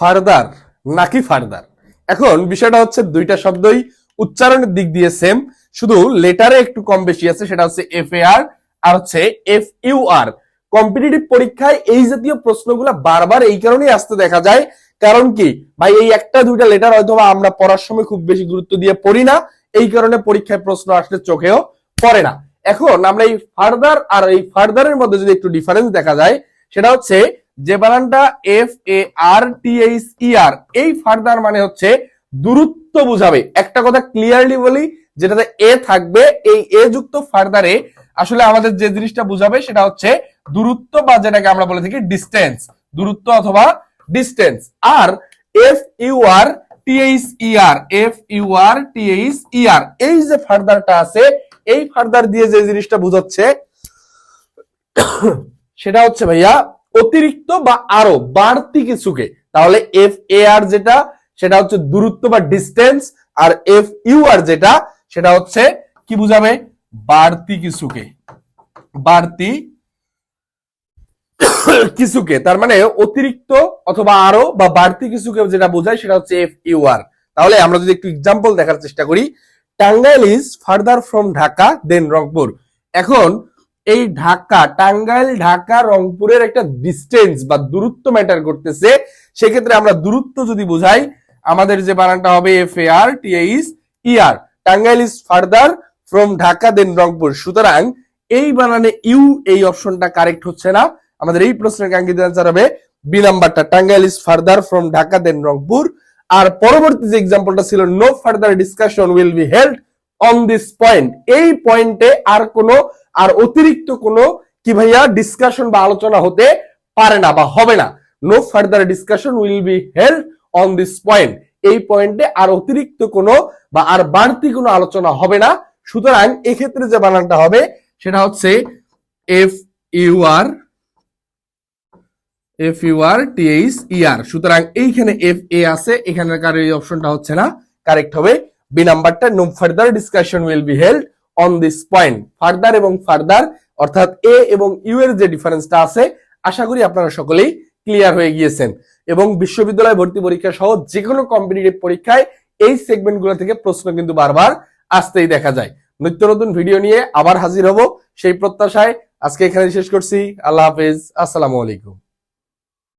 Further নাকি further. এখন বিষয়টা হচ্ছে দুইটা শব্দই উচ্চারণের দিক দিয়ে সেম, শুধু লেটারে একটু কম বেশি আছে, সেটা হচ্ছে FAR আর হচ্ছে FUR। কম্পিটিটিভ পরীক্ষায় এই জাতীয় প্রশ্নগুলো বারবার এই কারণেই আসতে দেখা যায়, কারণ কি ভাই এই একটা দুইটা লেটার হয়তো আমরা পড়ার সময় খুব বেশি গুরুত্ব দিয়ে পড়ি না, এই কারণে পরীক্ষায় প্রশ্ন আসলে চোখেও পড়ে না। এখন আমরা এই ফার্দার আর এই ফার্দারের মধ্যে যদি একটু ডিফারেন্স দেখা যায়, সেটা হচ্ছে যে বানানটা FARTHER, এই ফার্দার মানে হচ্ছে দূরত্ব বুঝাবে। একটা কথা ক্লিয়ারলি বলি, যেটাতে এ থাকবে, এই এ যুক্ত ফার্দারে আসলে আমাদের যে জিনিসটা বুঝাবে সেটা হচ্ছে দূরত্ব, বা যেটাকে আমরা বলে থাকি ডিস্টেন্স, দূরত্ব অথবা ডিস্টেন্স। আর FURTHER এই যে ফার্দারটা আছে, এই ফার্দার দিয়ে যে জিনিসটা বুঝাচ্ছে সেটা হচ্ছে ভাইয়া অতিরিক্ত বা আরো বাড়তি কিছুকে। তাহলে FAR যেটা সেটা হচ্ছে দূরত্ব বা ডিস্টেন্স, আর FUR যেটা সেটা হচ্ছে কি বুঝাবে, বাড়তি কিছুকে, বাড়তি কিছুকে। তার মানে অতিরিক্ত অথবা আরো বা বাড়তি কিছুকে যেটা বোঝায় সেটা হচ্ছে FUR। তাহলে আমরা যদি একটু এক্সাম্পল দেখার চেষ্টা করি, Tangail is farther from Dhaka than Rangpur. এখন এই ঢাকা, টাঙ্গাইল, ঢাকা, রংপুরের একটা ডিস্টেন্স বা দূরত্ব ম্যাটার করতেছে। সেক্ষেত্রে আমরা দূরত্ব যদি বুঝাই, আমাদের যে বানানটা হবে FARTHER, Tangail is farther from Dhaka than Rangpur. সুতরাং এই বানানে ইউ, এই অপশনটা কারেক্ট হচ্ছে না। আমাদের এই প্রশ্নের কাঙ্ক্ষিত অ্যান্সার হবে বি নাম্বারটা, Tangail is farther from Dhaka than Rangpur. আর পরবর্তী যে এক্সাম্পলটা ছিল, no further discussion will be held on this point, এই পয়েন্টে আর অতিরিক্ত কোনো কি ভাইয়া ডিসকাশন বা আলোচনা হতে পারে না বা হবে না। No further discussion will be held on this point, এই পয়েন্টে আর অতিরিক্ত কোনো বা আর বাড়তি কোনো আলোচনা হবে না। সুতরাং এক্ষেত্রে যে বানানটা হবে সেটা হচ্ছে FURTHER। সুতরাং এইখানে FA আছে, এখানকার এই অপশনটা হচ্ছে না, কারেক্ট হবে বি নাম্বারটা, no further discussion will be held on this point. Further এবং ফার্দার অর্থাৎ এ এবং ইউ এর যে ডিফারেন্সটা আছে, আশা করি আপনারা সকলেই ক্লিয়ার হয়ে গিয়েছেন। এবং বিশ্ববিদ্যালয় ভর্তি পরীক্ষা সহ যে কোনো কম্পিটিটিভ পরীক্ষায় এই সেগমেন্টগুলো থেকে প্রশ্ন কিন্তু বারবার আসতেই দেখা যায়। নিত্য নতুন ভিডিও নিয়ে আবার হাজির হব সেই প্রত্যাশায় আজকে এখানে শেষ করছি। আল্লাহ হাফেজ, আসসালামু আলাইকুম।